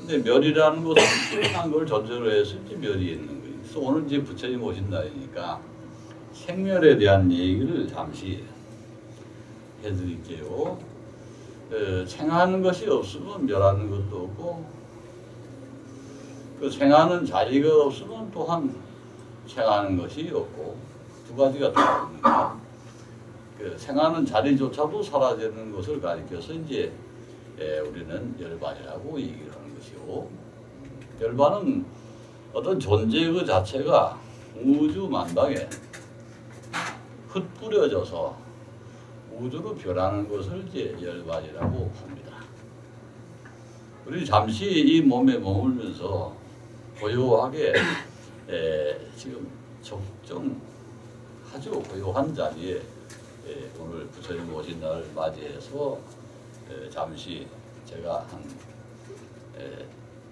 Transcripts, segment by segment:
근데 멸이라는 것은 생명한 걸 전제로 해서 이제 멸이 있는 거예요. 그래서 오늘 이제 부처님 오신 날이니까 생멸에 대한 얘기를 잠시 해드릴게요. 생하는 것이 없으면 멸하는 것도 없고, 그 생하는 자리가 없으면 또한 생하는 것이 없고, 두 가지가 다릅니다. 그 생하는 자리조차도 사라지는 것을 가리켜서 이제 우리는 열반이라고 얘기를 하는 것이요. 열반은 어떤 존재 그 자체가 우주 만방에 흩뿌려져서 우주로 변하는 것을 이제 열반이라고 합니다. 우리 잠시 이 몸에 머물면서 고요하게 지금 적정하죠. 고요한 자리에 오늘 부처님 오신 날을 맞이해서 잠시 제가 한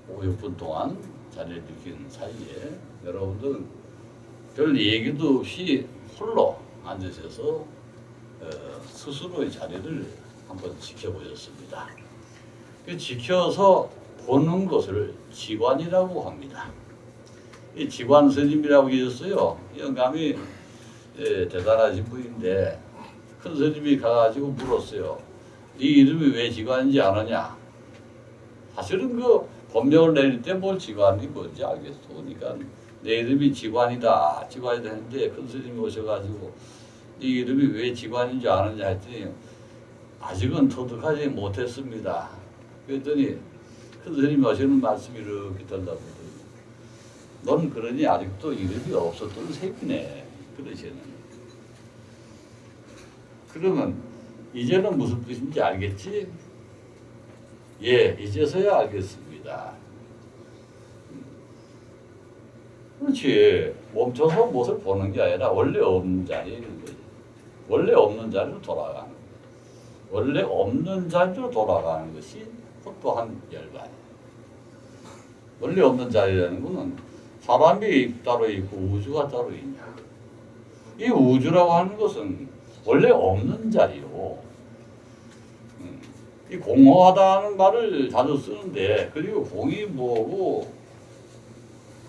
5, 6분 동안 자리를 비킨 사이에 여러분들은 별 얘기도 없이 홀로 앉으셔서 스스로의 자리를 한번 지켜보셨습니다. 지켜서 보는 것을 지관이라고 합니다. 이 지관 스님이라고 계셨어요. 영감이 대단하신 분인데 큰 스님이 가가지고 물었어요. 네 이름이 왜 지관인지 아느냐? 사실은 그 법명을 내릴 때 뭘 지관이 뭔지 알겠어. 그러니까 내 이름이 지관이다. 지관이다 했는데 큰 스님이 오셔가지고 네 이름이 왜 지관인지 아느냐 했더니 아직은 터득하지 못했습니다. 그랬더니 큰 스님이 하시는 말씀이 이렇게 들려보더니 넌 그러니 아직도 이름이 없었던 셈이네. 그러시는. 그러면 이제는 무슨 뜻인지 알겠지? 예, 이제서야 알겠습니다. 그렇지. 멈춰서 무엇을 보는 게 아니라 원래 없는 자리에 있는 거지. 원래 없는 자리로 돌아가는 거지. 원래 없는 자리로 돌아가는 것이 또한 열반이에요. 원래 없는 자리라는 것은 사람이 따로 있고 우주가 따로 있냐. 이 우주라고 하는 것은 원래 없는 자리요. 이 공허하다는 말을 자주 쓰는데, 그리고 공이 뭐고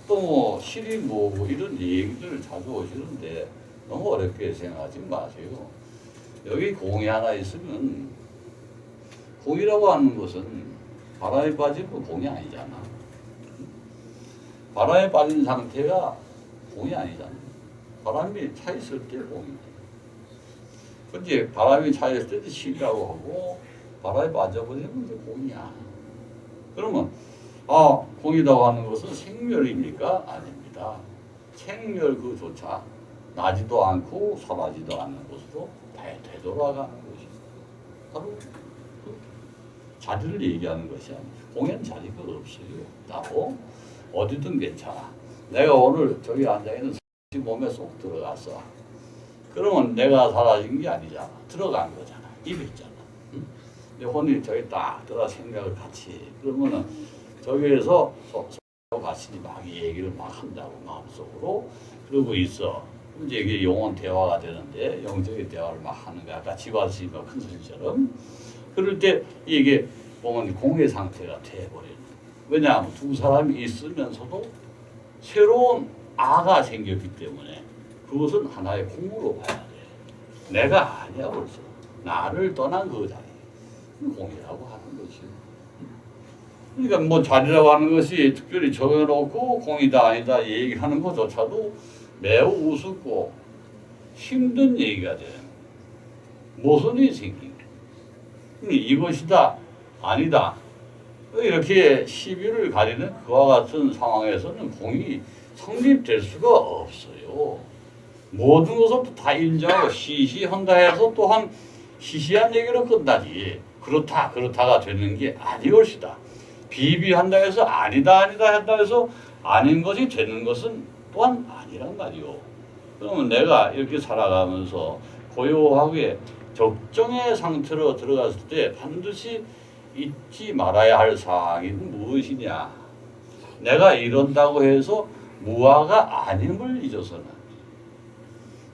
또 뭐 실이 뭐고 이런 얘기들을 자주 오시는데 너무 어렵게 생각하지 마세요. 여기 공이 하나 있으면, 공이라고 하는 것은 바람에 빠지고 공이 아니잖아. 바람에 빠진 상태가 공이 아니잖아. 바람이 차 있을 때 공이지. 근데 바람이 차 있을 때도 실이라고 하고 바람에 빠져버리면 이제 공이야. 그러면 공이라고 하는 것은 생멸입니까? 아닙니다. 생멸 그조차 나지도 않고 사라지도 않는 것으로 되돌아가는 것이 바로 그 자리를 얘기하는 것이 아니에요. 공연 자리가 없어요. 따로 어디든 괜찮아. 내가 오늘 저기 앉아있는 몸에 쏙 들어갔어. 그러면 내가 사라진 게 아니잖아. 들어간 거잖아. 입에 있잖아. 응? 내 혼이 저기 딱 들어 생각을 같이. 그러면은 저기에서 같이 막 얘기를 막 한다고 마음속으로 그러고 있어. 이제 이게 영혼 대화가 되는데 영적인 대화를 막 하는 거야. 아까 지관스님과 큰 스님처럼. 그럴 때 이게 보면 공의 상태가 돼버리는. 왜냐하면 두 사람이 있으면서도 새로운 아가 생겼기 때문에 그것은 하나의 공으로 봐야 돼. 내가 아니야 벌써. 나를 떠난 그 자리. 공이라고 하는 것이. 그러니까 뭐 자리라고 하는 것이 특별히 정해놓고 공이다 아니다 얘기하는 것조차도 매우 우습고 힘든 얘기가 돼요. 모순이 생긴 이것이다 아니다 이렇게 시비를 가리는 그와 같은 상황에서는 공이 성립될 수가 없어요. 모든 것을 다 인정하고 시시한다 해서 또한 시시한 얘기로 끝나지. 그렇다가 되는 게 아니올시다. 비비한다 해서 아니다 한다 해서 아닌 것이 되는 것은 또한 아니란 말이요. 그러면 내가 이렇게 살아가면서 고요하게 적정의 상태로 들어갔을 때 반드시 잊지 말아야 할 사항이 무엇이냐. 내가 이런다고 해서 무아가 아님을 잊어서는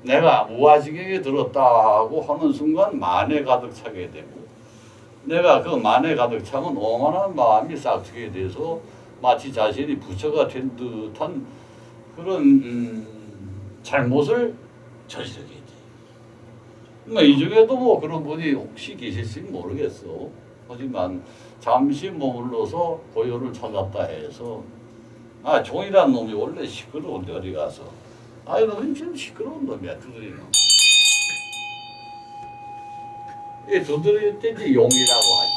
내가 무아지경에 들었다고 하는 순간 만에 가득 차게 되고 내가 그 만에 가득 차면 오만한 마음이 싹트게 돼서 마치 자신이 부처가 된 듯한 그런 잘못을 저지르게 돼. 이 중에도 뭐 그런 분이 혹시 계실지 모르겠어. 하지만 잠시 머물러서 고요를 찾았다 해서 종이란 놈이 원래 시끄러운데 어디 가서 이놈이 지금 시끄러운 놈이야 두드리는. 이 두드릴 때 이제 용이라고 하지.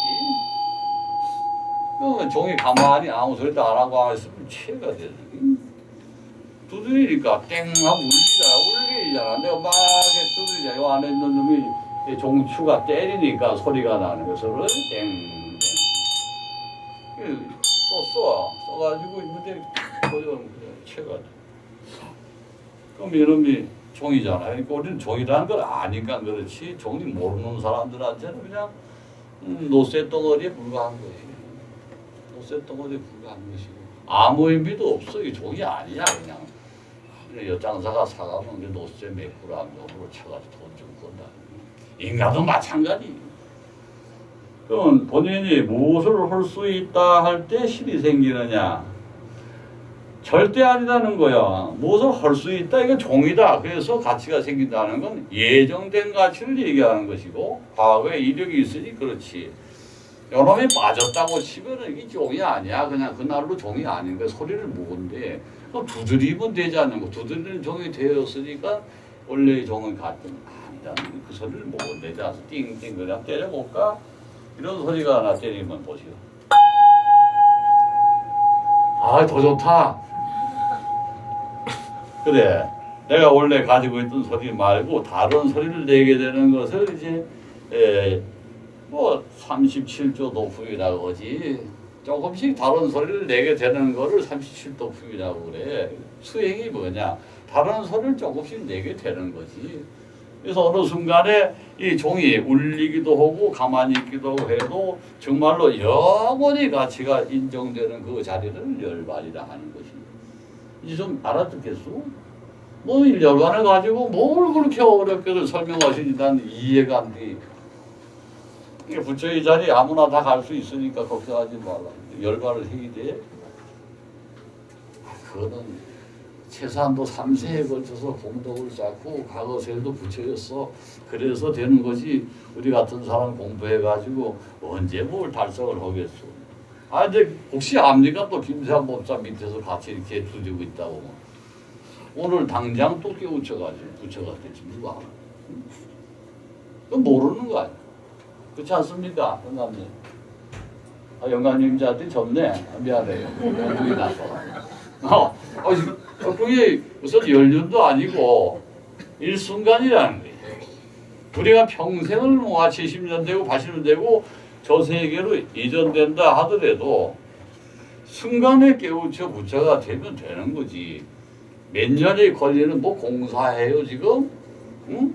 종이 가만히 아무 소리도 안 하고 있으면 체가 되지. 두드리니까 땡 하고 울리잖아. 내가 막 두드리자. 요 안에 있는 놈이 종추가 때리니까 소리가 나는 거 서로 땡. 또 써가지고 있는데 그냥 체가 돼. 그럼 이놈이 종이잖아. 그러니까 우리는 종이라는 걸 아니까 그렇지. 종이 모르는 사람들한테는 그냥 노쇠덩어리에 불과한 거지. 노쇠덩어리에 불과한 것이고 아무 의미도 없어. 이 종이 아니야 그냥. 엿장사가 사가면 그 노쇠 몇 그램으로 쳐가지고 돈 좀 건다. 인간도 마찬가지. 그럼 본인이 무엇을 할 수 있다 할 때 힘이 생기느냐? 절대 아니라는 거야. 무엇을 할 수 있다 이건 종이다. 그래서 가치가 생긴다는 건 예정된 가치를 얘기하는 것이고 과거에 이력이 있으니 그렇지. 요놈이 빠졌다고 치면은 이게 종이 아니야. 그냥 그날로 종이 아닌 거야. 소리를 모은데 두드리면 되지 않는 거. 두드리는 종이 되었으니까 원래의 종은 같은 아니라는 그 소리를 모으면 되지 않아서 띵띵 그냥 때려볼까? 이런 소리가 하나 때리면 보시오. 더 좋다. 그래. 내가 원래 가지고 있던 소리 말고 다른 소리를 내게 되는 것을 이제 뭐 37조 도품이라고 하지. 조금씩 다른 소리를 내게 되는 거를 37도품이라고 그래. 수행이 뭐냐? 다른 소리를 조금씩 내게 되는 거지. 그래서 어느 순간에 이 종이 울리기도 하고 가만히 있기도 해도 정말로 영원히 가치가 인정되는 그 자리를 열반이라 하는 것입니다. 이제 좀 알아듣겠소? 뭐 열반을 가지고 뭘 그렇게 어렵게도 설명하시니 난 이해가 안 돼. 부처의 자리 아무나 다 갈 수 있으니까 걱정하지 말라. 열반을 해야 돼. 그거는 최소한도 3세에 걸쳐서 공덕을 쌓고 과거세도 부처였어. 그래서 되는 거지. 우리 같은 사람 공부해가지고 언제 뭘 달성을 하겠어. 근데 혹시 압니까? 또 김세한 법사 밑에서 같이 이렇게 두드리고 있다고. 오늘 당장 또 깨우쳐가지고 부처가 됐지. 누가 알아? 그건 모르는 거 아니야. 그렇지 않습니까? 영감님. 영감님한테 졌네. 미안해요. 연중이 나서. 그게 무슨 연륜도 아니고 일순간이라는 거예요. 우리가 평생을 뭐 70년 되고 80년 되고 저 세계로 이전된다 하더라도 순간에 깨우쳐 부처가 되면 되는 거지. 몇 년이 걸리는 뭐 공사해요 지금? 응?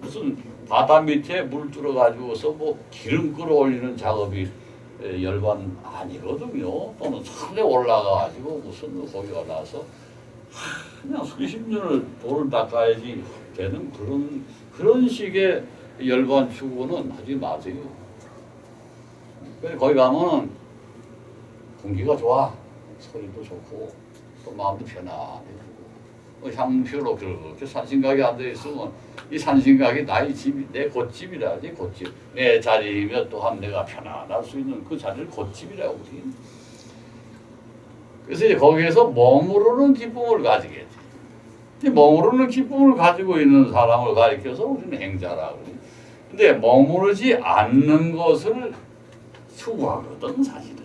무슨 바다 밑에 물 들어가지고서 뭐 기름 끌어올리는 작업이 열반 아니거든요. 또는 산에 올라가가지고 무슨 거기 올라서 그냥 수십 년을 돌을 닦아야지 되는 그런 식의 열반 추구는 하지 마세요. 거기 가면은 공기가 좋아, 소리도 좋고 또 마음도 편안해지고 향표로 그렇게 산신각에 앉아 있으면 이 산신각이 나의 집이 내 곳집이라 지 곳집. 내 자리이며 또한 내가 편안할 수 있는 그 자리를 곳집이라고 그러지. 그래서 이제 거기에서 머무르는 기쁨을 가지게 돼. 머무르는 기쁨을 가지고 있는 사람을 가리켜서 우리는 행자라고 그래. 근데 머무르지 않는 것을 추구하거든 사실은.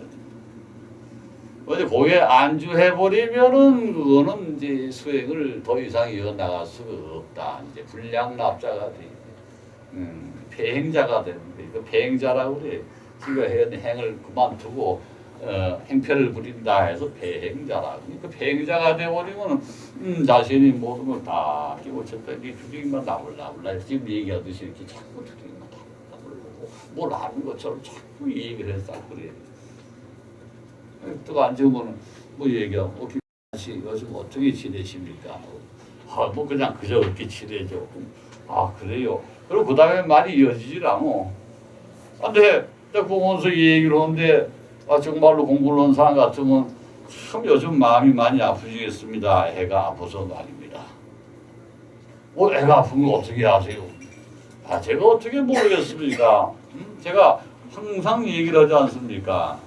어제 거기에 안주해버리면은 그거는 이제 수행을 더 이상 이어나갈 수가 없다. 이제 불량납자가 돼. 폐행자가 되는 거예요. 그 폐행자라고 그래. 지가 해야 행을 그만두고 행패를 부린다 해서 폐행자라. 그러니까 폐행자가 되어버리면 자신이 모든 걸 다 끼고쳤다. 이게 주둥이만 나불나불나. 지금 얘기하듯이 이렇게 자꾸 주둥이만 나불나불고 뭘 아는 것처럼 자꾸 얘기를 해서 그래. 또 앉으면 뭐 얘기하고 김씨 요즘 어떻게 지내십니까? 뭐 그냥 그저 그렇게 지내죠. 그래요. 그리고 그 다음에 말이 이어지질 않아. 근데 딱 보면서 이 얘기를 하는데 정말로 공부를 한 사람 같으면 참 요즘 마음이 많이 아프시겠습니다. 애가 아파서 말입니다. 애가 아픈 거 어떻게 아세요? 제가 어떻게 모르겠습니까? 제가 항상 얘기를 하지 않습니까?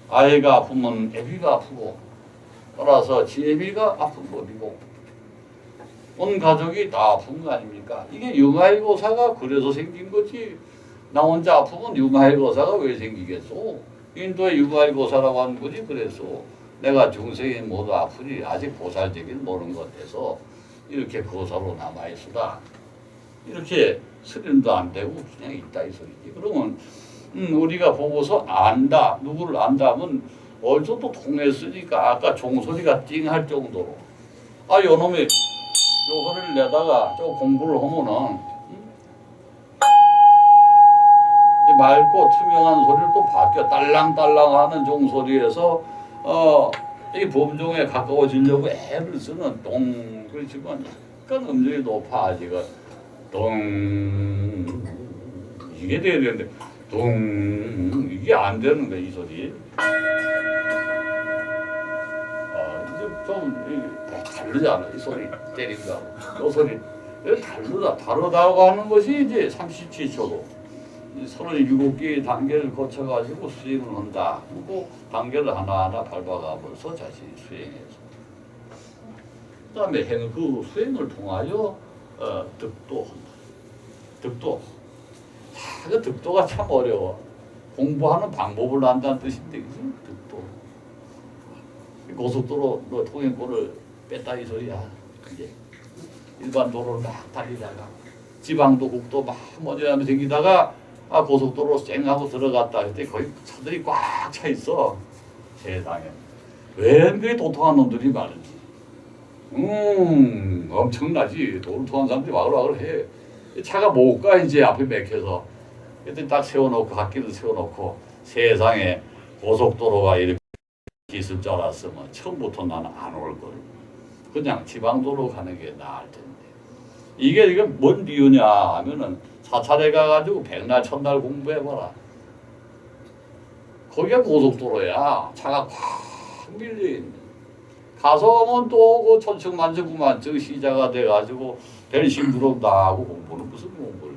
아이가 아프면 애비가 아프고 따라서 지애비가 아픈 법이고 온 가족이 다 아픈 거 아닙니까? 이게 유마일고사가 그래서 생긴 거지. 나 혼자 아프면 유마일고사가 왜 생기겠소? 인도의 유마일고사라고 하는 거지. 그래서 내가 중생이 모두 아프니 아직 보살되긴 모르는 것 같아서 이렇게 고사로 남아있으다. 이렇게 스님도 안 되고 그냥 있다 이 소리지. 그러면 우리가 보고서 안다. 누구를 안다면 어느 정도 통했으니까 아까 종소리가 띵할 정도로 요놈이 요 소리를 내다가 좀 공부를 하면은 맑고 투명한 소리를 또 바뀌어 딸랑딸랑 하는 종소리에서 이 범종에 가까워지려고 애를 쓰는 동 그렇지만 약간 음정이 높아 지금 동 이게 돼야 되는데 동 이게 안 되는 거야 이 소리. 이제 좀 다르잖아 이 소리 때린 거하고 이 소리 다르다고 하는 것이 이제 37초도 37개의 단계를 거쳐가지고 수행을 한다. 그리고 단계를 하나하나 밟아가면서 자신이 수행해서 그 다음에 그 수행을 통하여 득도 한다. 득도. 그 득도가 참 어려워. 공부하는 방법을 안다는 뜻인데 그치? 득도. 고속도로 너 통행권을 뺐다 이 소리야. 이제 일반 도로를 막 달리다가 지방도 국도 막 먼저 다니다가 고속도로 쌩하고 들어갔다 그때 거의 차들이 꽉 차 있어. 세상에 왜 그리 도통한 놈들이 많은지. 엄청나지. 도로 통한 사람들이 와글와글 해. 차가 못 가 이제 앞에 막혀서 그때 딱 세워놓고 갓길을 세워놓고 세상에 고속도로가 이렇게 있을 줄 알았으면 처음부터 나는 안 올 걸. 그냥 지방도로 가는 게 나을 텐데. 이게 뭔 이유냐 하면은 사찰에 가가지고 백날 천날 공부해봐라. 거기가 고속도로야. 차가 꽉 밀려있는. 가서 오면 또 그 천층만층구만층 시자가 돼가지고 벨심부름 다 하고 공부는 무슨 공부를.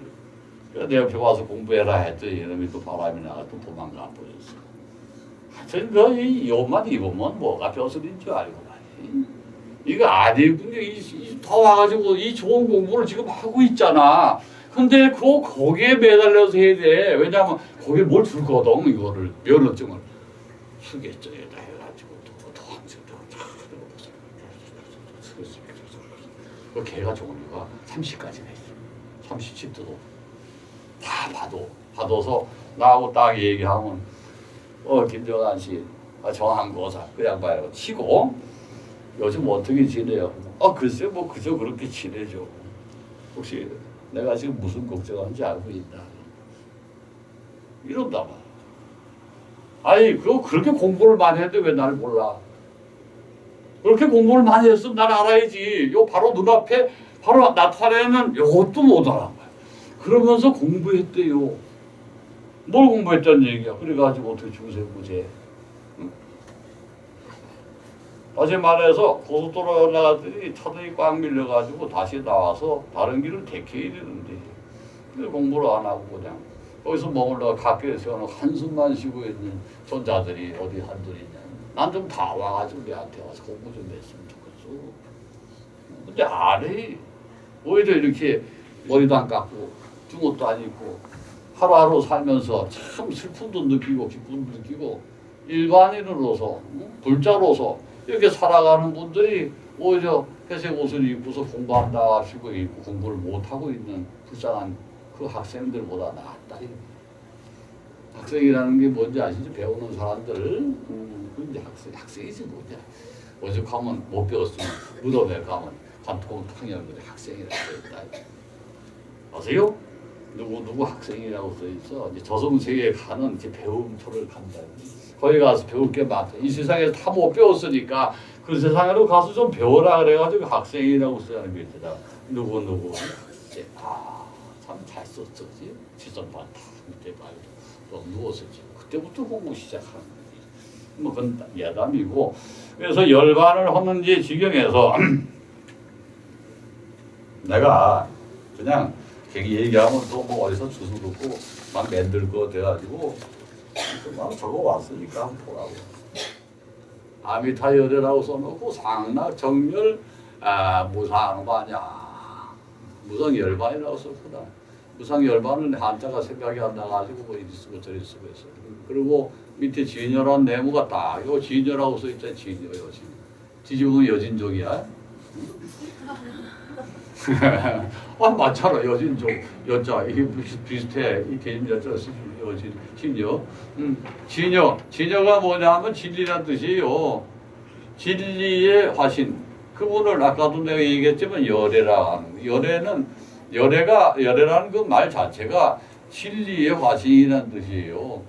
그래서 내 옆에 와서 공부해라 했더니 이놈이 또 바람이 나가 또 도망가 버렸어. 하여튼 이 옷만 입으면 뭐가 벼슬인 줄 알고 말이야. 이거 아니군요. 더 와가지고 이 좋은 공부를 지금 하고 있잖아. 근데 거기에 매달려서 해야 돼. 왜냐하면 거기에 뭘 줄거든. 이거를 면허증을 수계증에다 해가지고 또 항상 그 개가 종류가 30가지가 있어. 37도도 다 봐둬서 나하고 딱 얘기하면 김정한 씨 정한거사 그 양반이라고 치고 요즘 어떻게 지내요? 글쎄 뭐 그저 그렇게 지내죠. 혹시 내가 지금 무슨 걱정하는지 알고 있나? 이런다 말. 그거 그렇게 공부를 많이 했는데 왜 나를 몰라? 그렇게 공부를 많이 했으면 날 알아야지. 요 바로 눈앞에 바로 나타내는 요것도 못 알아봐요. 그러면서 공부했대요. 뭘 공부했다는 얘기야. 그래가지고 어떻게 중세부재. 어제 말해서 고속도로 올라갔더니 차들이 꽉 밀려가지고 다시 나와서 다른 길을 택해야 되는데 공부를 안 하고 그냥 거기서 머물러 갓길에 세워놓고 한숨만 쉬고 있는 손자들이 어디 한둘이냐. 난 좀 다 와가지고 내한테 와서 공부 좀 했으면 좋겠어. 근데 안 해. 오히려 이렇게 머리도 안 깎고 중옷도 안 입고 하루하루 살면서 참 슬픔도 느끼고 기쁨도 느끼고 일반인으로서 불자로서 이렇게 살아가는 분들이 오히려 회색 옷을 입고서 공부한다 하시고 입고 공부를 못하고 있는 불쌍한 그 학생들보다 낫다. 학생이라는 게 뭔지 아시죠? 배우는 사람들. 근데 학생이지 뭐냐. 오죽하면 못 배웠으면 무덤에 가면 관통 탕열들이 학생이라고 써있다. 아세요? 누구 학생이라고 써있어. 이제 저승세계에 가는 이제 배움터를 간다. 거기 가서 배울 게 많다. 이 세상에서 다 못 배웠으니까 그 세상으로 가서 좀 배워라 그래가지고 학생이라고 쓰는 게 있다. 누구 이제 참 잘 썼지. 지선 많다. 밑에 말도 또 누웠었지. 그때부터 공부 시작하는 거지. 뭐 그건 예담이고. 그래서 열반을 하는지 지경에서 내가 그냥 얘기하면 또 뭐 어디서 주워 듣고 막 만들 거 돼가지고 막 적어 왔으니까 한번 보라고. 아미타 열애라고 써놓고 상락 정열 무상반야 무상열반이라고 썼구나. 무상열반은 한자가 생각이 안 나가지고 뭐 이리 쓰고 저리 쓰고 했어. 그리고 밑에 진여라는 네모가 딱 이거 진여라고 써있잖아. 진여 여진. 뒤집으면 여진족이야. 맞잖아. 여진족 여자 이게 비슷해. 이 개념 여자 여진 진여. 진여가 뭐냐면 진리란 뜻이에요. 진리의 화신. 그분을 아까도 내가 얘기했지만 열애라 하는 열애라는 그 말 자체가 진리의 화신이라는 뜻이에요.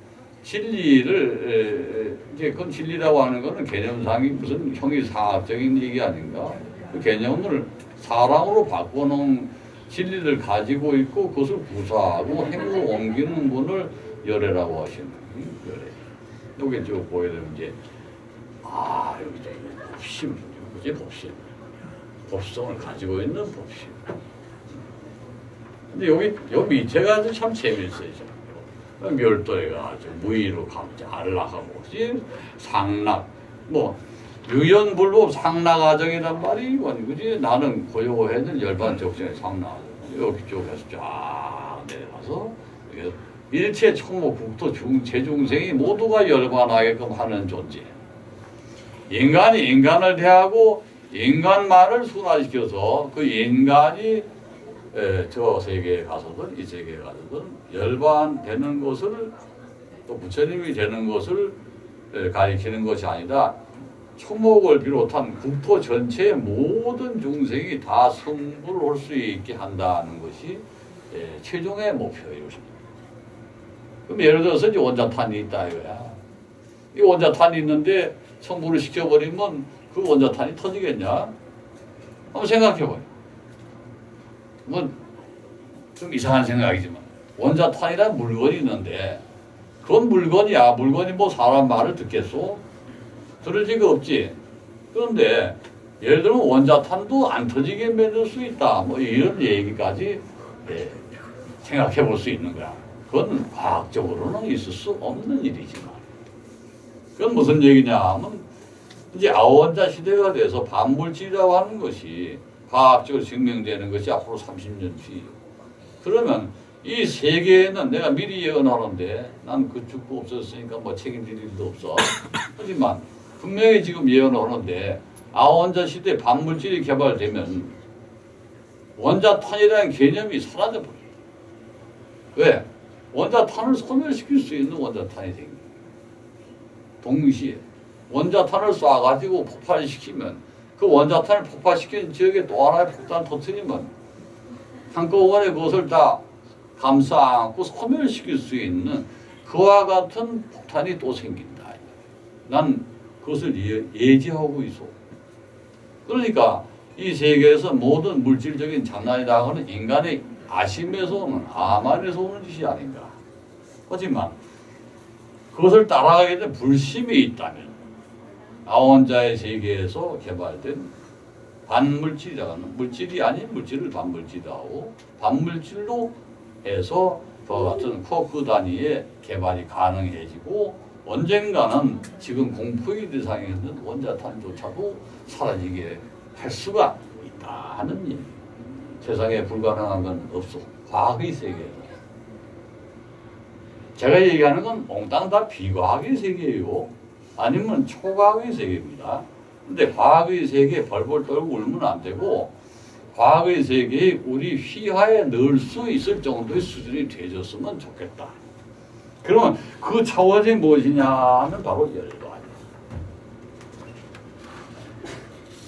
진리를 이제 그건 진리라고 하는 거는 개념상이 무슨 형이상학적인 얘기 아닌가? 그 개념을 사랑으로 바꿔놓은 진리를 가지고 있고 그것을 구사하고 행으로 옮기는 분을 열애라고 하시는 열애. 여기 쭉 보게 되면 이제 여기 법심, 그게 법심, 법성을 가지고 있는 법심. 근데 여기 밑에가 아주 참 재밌어요. 멸도해가 아주 무의로 감자 안락하고 상락 뭐 유연불법 상락아정이란 말이 그지? 나는 고요해는 열반 적정의 상락 여기 쪽에서 쫙 내려가서 일체 청모 국토 제중생이 모두가 열반하게끔 하는 존재. 인간이 인간을 대하고 인간만을 순화시켜서 그 인간이 저 세계에 가서든 이 세계에 가서든 열반되는 것을 또 부처님이 되는 것을 가리키는 것이 아니라 초목을 비롯한 국토 전체의 모든 중생이 다 성불을 할 수 있게 한다는 것이 최종의 목표예요. 그럼 예를 들어서 이제 원자탄이 있다 이거야. 이 원자탄이 있는데 성불을 시켜버리면 그 원자탄이 터지겠냐? 한번 생각해봐요. 뭐 좀 이상한 생각이지만 원자탄이라는 물건이 있는데 그건 물건이야. 물건이 뭐 사람 말을 듣겠소? 들을 리가 없지. 그런데 예를 들면 원자탄도 안 터지게 만들 수 있다. 뭐 이런 얘기까지 생각해 볼 수 있는 거야. 그건 과학적으로는 있을 수 없는 일이지만 그건 무슨 얘기냐 하면 이제 아원자 시대가 돼서 반물질이라고 하는 것이 과학적으로 증명되는 것이 앞으로 30년 뒤. 그러면 이 세계에는 내가 미리 예언하는데 난 그 죽고 없었으니까 뭐 책임질 일도 없어. 하지만 분명히 지금 예언하는데 아원자 시대 반물질이 개발되면 원자탄이라는 개념이 사라져버려요. 왜? 원자탄을 소멸시킬 수 있는 원자탄이 생겨요. 동시에 원자탄을 쏴가지고 폭발시키면 그 원자탄을 폭발시킨 지역에 또 하나의 폭탄 터뜨리면 한꺼번에 그것을 다 감싸 안고 소멸시킬 수 있는 그와 같은 폭탄이 또 생긴다. 난 그것을 예지하고 있어. 그러니까 이 세계에서 모든 물질적인 장난이라 하는 인간의 아심에서 오는 아만에서 오는 짓이 아닌가. 하지만 그것을 따라가게 된 불심이 있다면 아원자의 세계에서 개발된 반물질이라고 하는 물질이 아닌 물질을 반물질이라고 반물질로 해서 그와 같은 쿼크 단위의 개발이 가능해지고 언젠가는 지금 공포의 대상에 있는 원자탄조차도 사라지게 할 수가 있다 하는 일. 세상에 불가능한 건 없어. 과학의 세계에서. 제가 얘기하는 건 몽땅 다 비과학의 세계예요. 아니면 초과학의 세계입니다. 근데 과학의 세계에 벌벌 떨고 울면 안 되고 과학의 세계에 우리 휘하에 넣을 수 있을 정도의 수준이 되졌으면 좋겠다. 그러면 그 차원이 무엇이냐 하면 바로 열반.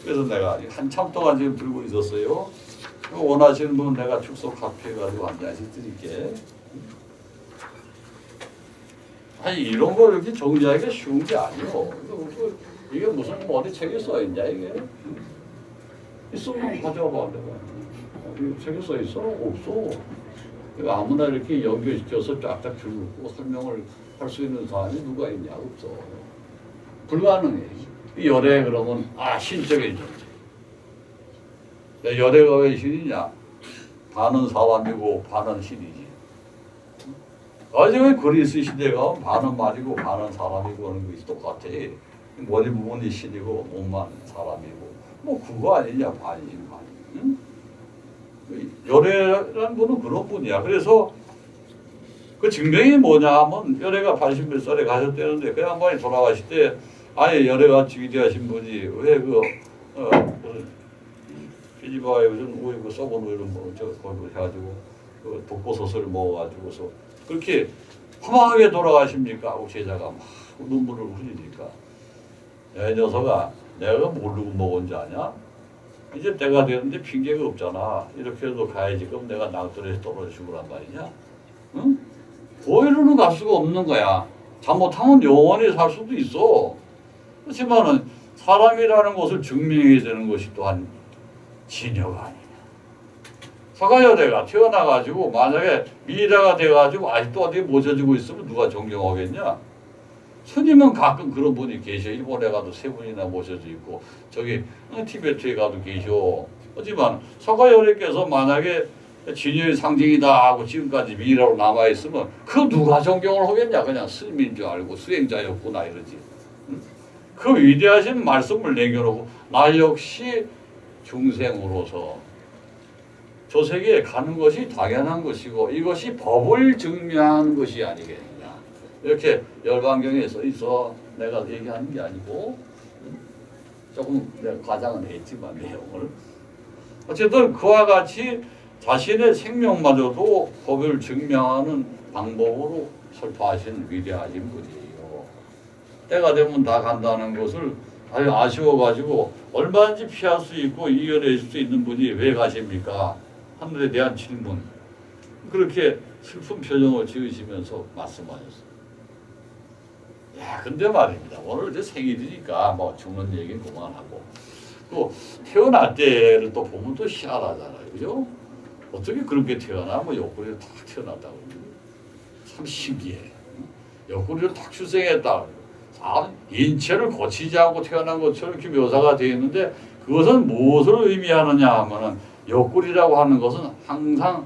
그래서 내가 한참 동안 지금 들고 있었어요. 원하시는 분은 내가 축소 카피해가지고 한 잔씩 드릴게. 아니 이런 거 이렇게 정리하기가 쉬운 게 아니요. 이게 무슨 뭐 어디 책에 써 있냐 이게? 있으면 가져와봐 내가. 책에 써 있어? 없어. 아무나 이렇게 연결시켜서 쫙쫙 줄고 설명을 할 수 있는 사람이 누가 있냐? 없어. 불가능해. 열애 그러면 신적인 존재. 열애가 왜 신이냐? 반은 사람이고 반은 신이지. 나중에 그리스 시대가 반은 말이고 반은 사람이고 하는 것이 똑같아. 머리 부분이 신이고 몸만 사람이고 뭐 그거 아니냐 반이지 반. 응? 열애라는 분은 그런 분이야. 그래서 그 증명이 뭐냐 하면 열애가 80몇 살에 가셨다는데 그 양반이 돌아가실 때 아예 열애가 위대하신 분이 왜 피지바에 무슨 우유 그 썩은 우유를 뭐저 거기 해가지고 그 독보소스를 먹어가지고서 그렇게 험하게 돌아가십니까? 하고 제자가 막 눈물을 흘리니까 야 이 녀석아 내가 모르고 먹은 줄 아냐? 이제 때가 되는데 핑계가 없잖아. 이렇게라도 가야지. 그럼 내가 낭떠러지에서 떨어져 죽으란 말이냐? 응? 고의로는 갈 수가 없는 거야. 잘못하면 영원히 살 수도 있어. 그렇지만은 사람이라는 것을 증명해야 되는 것이 또한 진여가 아니냐. 사가여대가 태어나가지고 만약에 미라가 돼가지고 아직도 어디 모셔지고 있으면 누가 존경하겠냐? 스님은 가끔 그런 분이 계셔. 일본에 가도 3분이나 모셔져 있고 저기 티베트에 가도 계셔. 하지만 사가여대께서 만약에 진여의 상징이다 하고 지금까지 미라로 남아있으면 그 누가 존경을 하겠냐. 그냥 스님인 줄 알고 수행자였구나 이러지. 그 위대하신 말씀을 남겨놓고 나 역시 중생으로서 저 세계에 가는 것이 당연한 것이고 이것이 법을 증명하는 것이 아니겠느냐. 이렇게 열반경에 써 있어. 내가 얘기하는 게 아니고 조금 내가 과장은 했지만 내용을 어쨌든 그와 같이 자신의 생명마저도 법을 증명하는 방법으로 설파하신 위대하신 분이에요. 때가 되면 다 간다는 것을 아주 아쉬워가지고 얼마든지 피할 수 있고 이겨낼 수 있는 분이 왜 가십니까? 하늘에 대한 질문. 그렇게 슬픈 표정을 지으시면서 말씀하셨어요. 야, 근데 말입니다. 오늘 이제 생일이니까 뭐 죽는 얘기는 그만하고. 또 태어날 때를 또 보면 또 희한하잖아요. 그죠? 어떻게 그렇게 태어나? 뭐 옆구리를 탁 태어났다고. 참 신기해. 옆구리를 탁 출생했다. 인체를 거치지 않고 태어난 것처럼 이렇게 묘사가 되어 있는데 그것은 무엇을 의미하느냐 하면은 옆구리라고 하는 것은 항상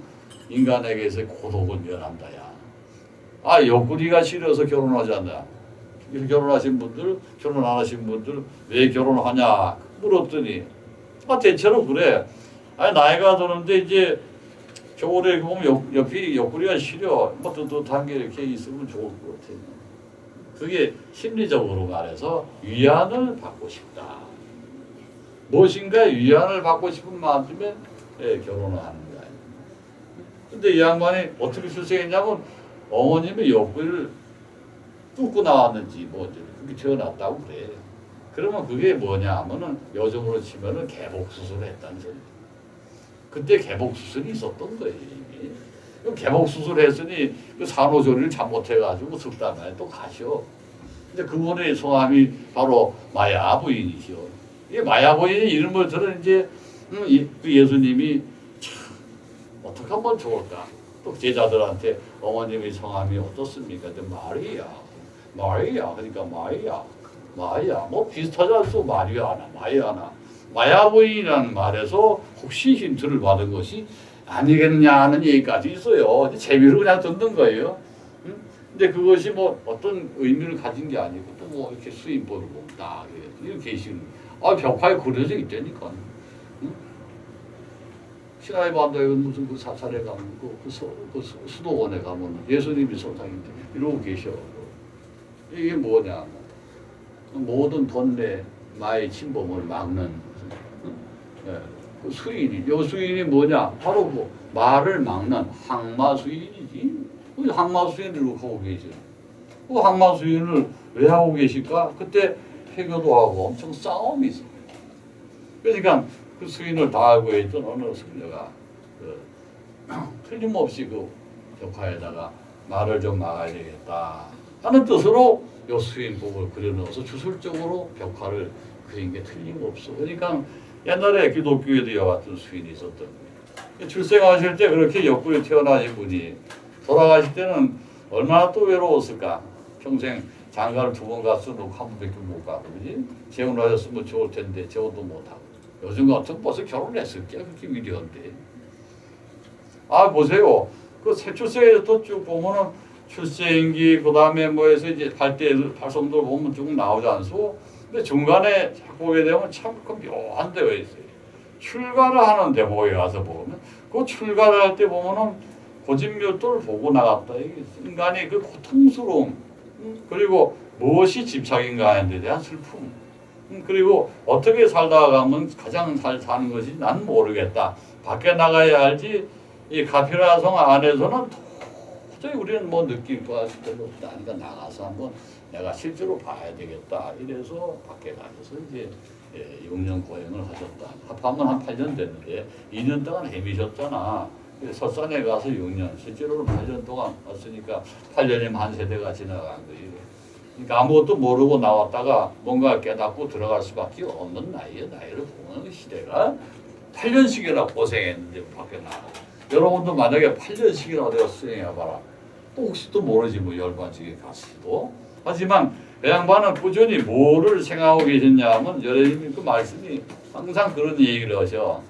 인간에게서 고독을 면한다야. 옆구리가 싫어서 결혼하지 않나. 결혼하신 분들, 결혼 안 하신 분들 왜 결혼하냐 물었더니 대체로 그래. 나이가 드는데 이제 겨울에 보면 옆이 옆구리가 시려. 뭐 뜨뜻한 게 이렇게 있으면 좋을 것 같아요. 그게 심리적으로 말해서 위안을 받고 싶다. 무엇인가 위안을 받고 싶은 마음에 결혼을 하는 거야. 근데 이 양반이 어떻게 출생했냐면 어머님의 옆구리를 뚫고 나왔는지 뭐 그렇게 태어났다고 그래. 그러면 그게 뭐냐 하면은 요즘으로 치면은 개복수술을 했다는 소리. 그때 개복수술이 있었던 거예요. 이미. 개복수술 했으니 그 산후조리를 잘못해가지고 석 달 만에 또 가셔. 근데 그분의 성함이 바로 마야 부인이시오. 이 마야 부인의 이름을 들은 이제 그 예수님이 참 어떻게 하면 좋을까? 또 제자들한테 어머님의 성함이 어떻습니까? 근데 마리아 그러니까 마야 뭐 비슷하지 않소? 마리아나 마야나 마야 부인이라는 말에서 혹시 힌트를 받은 것이 아니겠냐 하는 얘기까지 있어요. 재미로 그냥 듣는 거예요. 근데 그것이 뭐 어떤 의미를 가진 게 아니고 또 뭐 이렇게 수임법을 본다 이렇게 계시는. 벽화에 그려져 있다니까. 시나이 반도에 무슨 그 사찰에 가면 그 수도원에 가면 예수님이 소장인데 이러고 계셔. 이게 뭐냐? 모든 번뇌 마의 침범을 막는 그 수인이. 이 수인이 뭐냐? 바로 그 말을 막는 항마수인이지. 그 항마수인을 하고 계죠. 그 항마수인을 왜 하고 계실까? 그때 해교도 하고 엄청 싸움이 있어요. 그러니까 그 수인을 다 알고 있던 어느 승려가 틀림없이 그 벽화에다가 말을 좀 막아야 되겠다 하는 뜻으로 요 수인복을 그려넣어서 주술적으로 벽화를 그린 게 틀림없어. 그러니까 옛날에 기독교에도 이와 같은 수인이 있었던 거예요. 출생하실 때 그렇게 옆구리 태어나신 분이 돌아가실 때는 얼마나 또 외로웠을까. 평생 장가를 2번 갔어도 한 번밖에 못 가고, 그지? 재혼하셨으면 좋을 텐데 재혼도 못하고. 요즘 같은 벌써 결혼했을게. 그렇게 미련한데. 아, 보세요. 그 새출생에서 쭉 보면은 출생기, 그 다음에 뭐해서 이제 발성들 보면 쭉 나오지 않소? 근데 중간에 보게 되면 참 그 묘한 데가 있어요. 출가를 하는 대목에 가서 보면, 그 출가를 할 때 보면은 고집묘도를 보고 나갔다. 인간이 그 고통스러움, 그리고 무엇이 집착인가 하는 데 대한 슬픔, 그리고 어떻게 살다가 가면 가장 잘 사는 것이 난 모르겠다. 밖에 나가야 알지. 이 가피라성 안에서는 도저히 우리는 뭐 느낄 것 같을 때도 없다. 그러니까 나가서 한번 내가 실제로 봐야 되겠다. 이래서 밖에 가셔서 이제 6년 고행을 하셨다. 합하면 한 8년 됐는데 2년 동안 헤매셨잖아. 설산에 가서 6년, 실제로는 8년 동안 왔으니까 8년이면 한 세대가 지나간 거지. 그러니까 아무것도 모르고 나왔다가 뭔가 깨닫고 들어갈 수밖에 없는 나이를 보는 시대가 8년씩이나 고생했는데 밖에 나가. 여러분도 만약에 8년씩이나 내가 수행해봐라. 또 혹시 또 모르지 뭐 열반지게 갔어도. 하지만 그 양반은 꾸준히 뭐를 생각하고 계셨냐 하면 여러분이 그 말씀이 항상 그런 얘기를 하셔.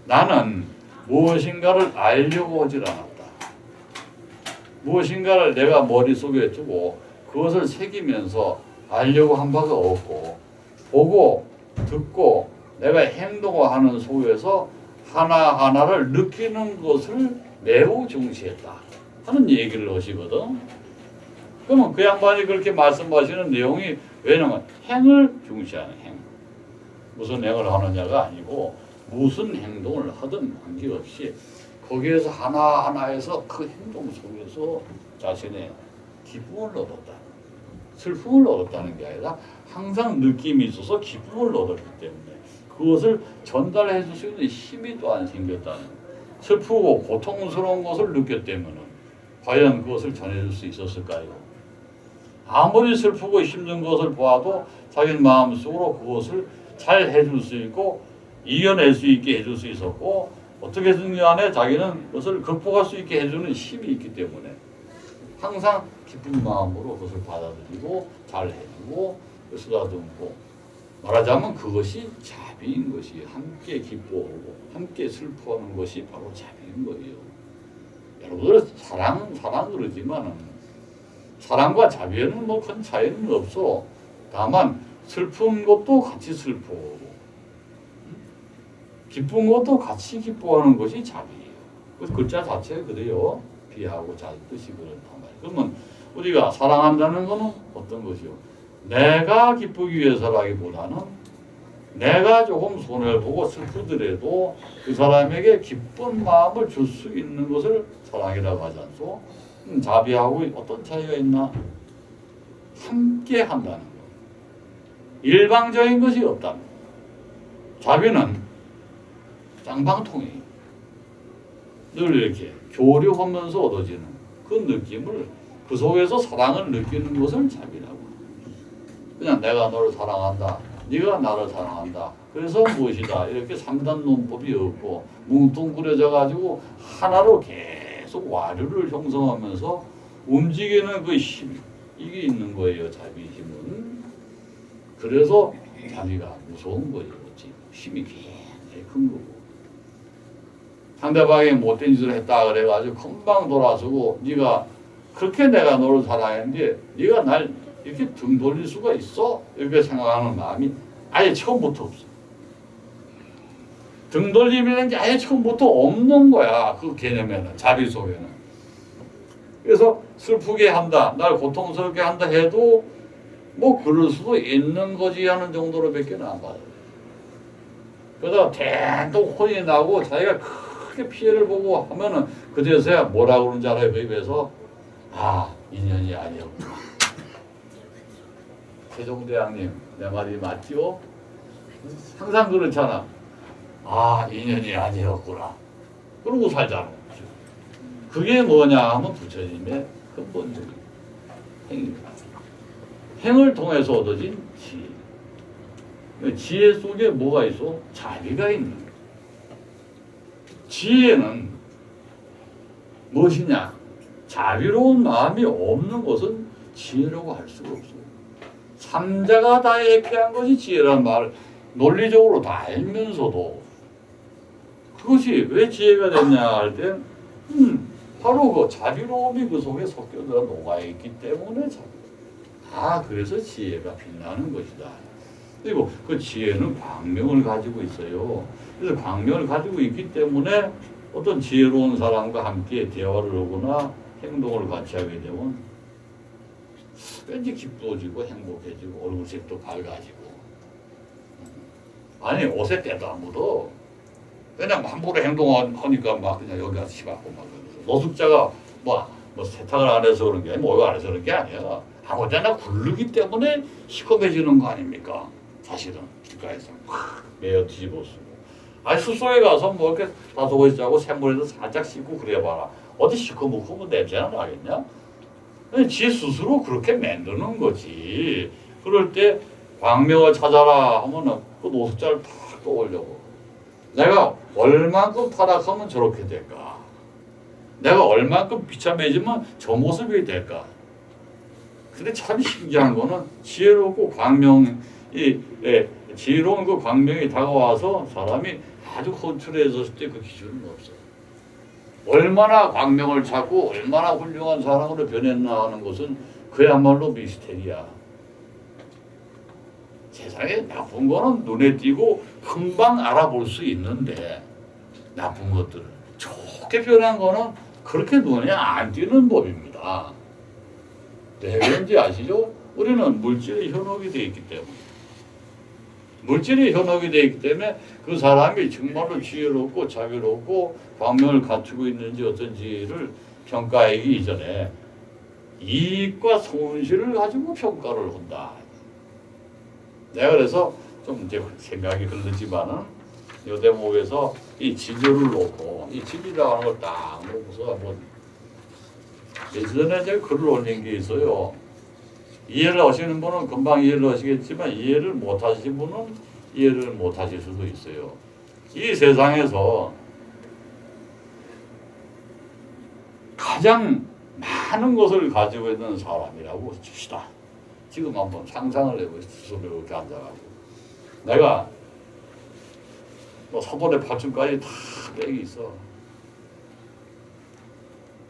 나는 무엇인가를 알려고 하질 않았다. 무엇인가를 내가 머릿속에 두고 그것을 새기면서 알려고 한 바가 없고, 보고 듣고 내가 행동하는 속에서 하나하나를 느끼는 것을 매우 중시했다 하는 얘기를 하시거든. 그러면 그 양반이 그렇게 말씀하시는 내용이, 왜냐면 행을 중시하는 행, 무슨 행을 하느냐가 아니고 무슨 행동을 하든 관계없이 거기에서 하나하나에서 그 행동 속에서 자신의 기쁨을 얻었다. 슬픔을 얻었다는 게 아니라 항상 느낌이 있어서 기쁨을 얻었기 때문에 그것을 전달해 줄 수 있는 힘이 또 안 생겼다는, 슬프고 고통스러운 것을 느꼈다면 과연 그것을 전해줄 수 있었을까요? 아무리 슬프고 힘든 것을 보아도 자기 마음속으로 그것을 잘 해줄 수 있고 이겨낼 수 있게 해줄 수 있었고, 어떻게든 간에 자기는 그것을 극복할 수 있게 해주는 힘이 있기 때문에 항상 기쁜 마음으로 그것을 받아들이고 잘 해주고 쓰다듬고, 말하자면 그것이 자비인 것이, 함께 기뻐하고 함께 슬퍼하는 것이 바로 자비인 거예요. 여러분들 사랑 그러지만 사랑과 자비에는 뭐 큰 차이는 없어. 다만 슬픈 것도 같이 슬퍼하고 기쁜 것도 같이 기뻐하는 것이 자비예요. 그 글자 자체가 그래요. 비하고 자비 뜻이 그렇단 말이에요. 그러면 우리가 사랑한다는 것은 어떤 것이요? 내가 기쁘기 위해서라기보다는 내가 조금 손해를 보고 슬프더라도 그 사람에게 기쁜 마음을 줄 수 있는 것을 사랑이라고 하지 않소? 자비하고 어떤 차이가 있나? 함께 한다는 것. 일방적인 것이 없다는 것. 자비는 쌍방통이에요. 늘 이렇게 교류하면서 얻어지는 그 느낌을, 그 속에서 사랑을 느끼는 것을 자비라고. 그냥 내가 너를 사랑한다, 네가 나를 사랑한다, 그래서 무엇이다, 이렇게 3단 논법이 없고 뭉뚱그려져 가지고 하나로 계속 와류를 형성하면서 움직이는 그 힘, 이게 있는 거예요. 자비 힘은. 그래서 자비가 무서운 거예요. 힘이 굉장히 큰 거고. 상대방이 못된 짓을 했다 그래가지고 금방 돌아서고, 네가 그렇게 내가 너를 사랑했는데 네가 날 이렇게 등 돌릴 수가 있어? 이렇게 생각하는 마음이 아예 처음부터 없어. 등 돌림이라는 게 아예 처음부터 없는 거야. 그 개념에는, 자비 속에는. 그래서 슬프게 한다, 날 고통스럽게 한다 해도 뭐 그럴 수도 있는 거지 하는 정도로밖에 안 봐요. 그러다가 대또 혼이 나고 자기가 크게 피해를 보고 하면은 그제서야 뭐라고 그러는지 알아요? 그 입에서 인연이 아니었구나. 세종대왕님 내 말이 맞지요? 항상 그렇잖아. 인연이 아니었구나. 그러고 살잖아. 그게 뭐냐 하면 부처님의 근본적인 행위입니다. 행을 통해서 얻어진 지혜. 지혜 속에 뭐가 있어? 자비가 있는 거예요. 지혜는 무엇이냐? 자비로운 마음이 없는 것은 지혜라고 할 수가 없어. 삼자가 다 예피한 것이 지혜란 말을 논리적으로 다 알면서도 그것이 왜 지혜가 됐냐 할 때 바로 그 자비로움이 그 속에 섞여들어 녹아있기 때문에 그래서 지혜가 빛나는 것이다. 그리고 그 지혜는 광명을 가지고 있어요. 그래서 광명을 가지고 있기 때문에 어떤 지혜로운 사람과 함께 대화를 하거나 행동을 같이 하게 되면 왠지 기뻐지고 행복해지고 얼굴색도 밝아지고 아니 옷에 때도 안 묻어. 그냥 함부로 행동하니까 막 그냥 여기 가서 치받고 막 노숙자가 뭐 세탁을 안 해서 그런 게 목욕 안 해서 그런 게 아니야. 아무데나 굴르기 때문에 시커매지는 거 아닙니까? 사실은 길가에서 막 매어 뒤집어 쓰고 아니 숲속에 가서 뭐 이렇게 다소고 자고 샘물에서 살짝 씻고 그래봐라. 어디 시커멓고 냄새나 나겠냐? 지 스스로 그렇게 만드는 거지. 그럴 때 광명을 찾아라 하면은 그 노숙자를 탁 떠올려고. 내가 얼만큼 타락하면 저렇게 될까? 내가 얼만큼 비참해지면 저 모습이 될까? 근데 참 신기한 거는 지혜롭고 지혜로운 그 광명이 다가와서 사람이 아주 컨트롤해졌을 때 그 기준은 없어요. 얼마나 광명을 찾고 얼마나 훌륭한 사람으로 변했나 하는 것은 그야말로 미스테리야. 세상에 나쁜 거는 눈에 띄고 금방 알아볼 수 있는데 나쁜 것들을 좋게 변한 거는 그렇게 눈에 안 띄는 법입니다. 왜 그런지 아시죠? 우리는 물질의 현혹이 되어 있기 때문에 물질이 현혹이 되어 있기 때문에 그 사람이 정말로 지혜롭고 자비롭고 광명을 갖추고 있는지 어떤지를 평가하기 이전에 이익과 손실을 가지고 평가를 한다. 내가 그래서 좀 이제 생각이 흐르지만은 이 대목에서 이 지조를 놓고 이 집이라고 하는 걸 딱 놓고서 한번 예전에 제가 글을 올린 게 있어요. 이해를 하시는 분은 금방 이해를 하시겠지만 이해를 못 하시는 분은 이해를 못 하실 수도 있어요. 이 세상에서 가장 많은 것을 가지고 있는 사람이라고 칩시다. 지금 한번 상상을 해보시죠. 이렇게 앉아가지고 내가 서본의 팔춤까지 다 백이 있어.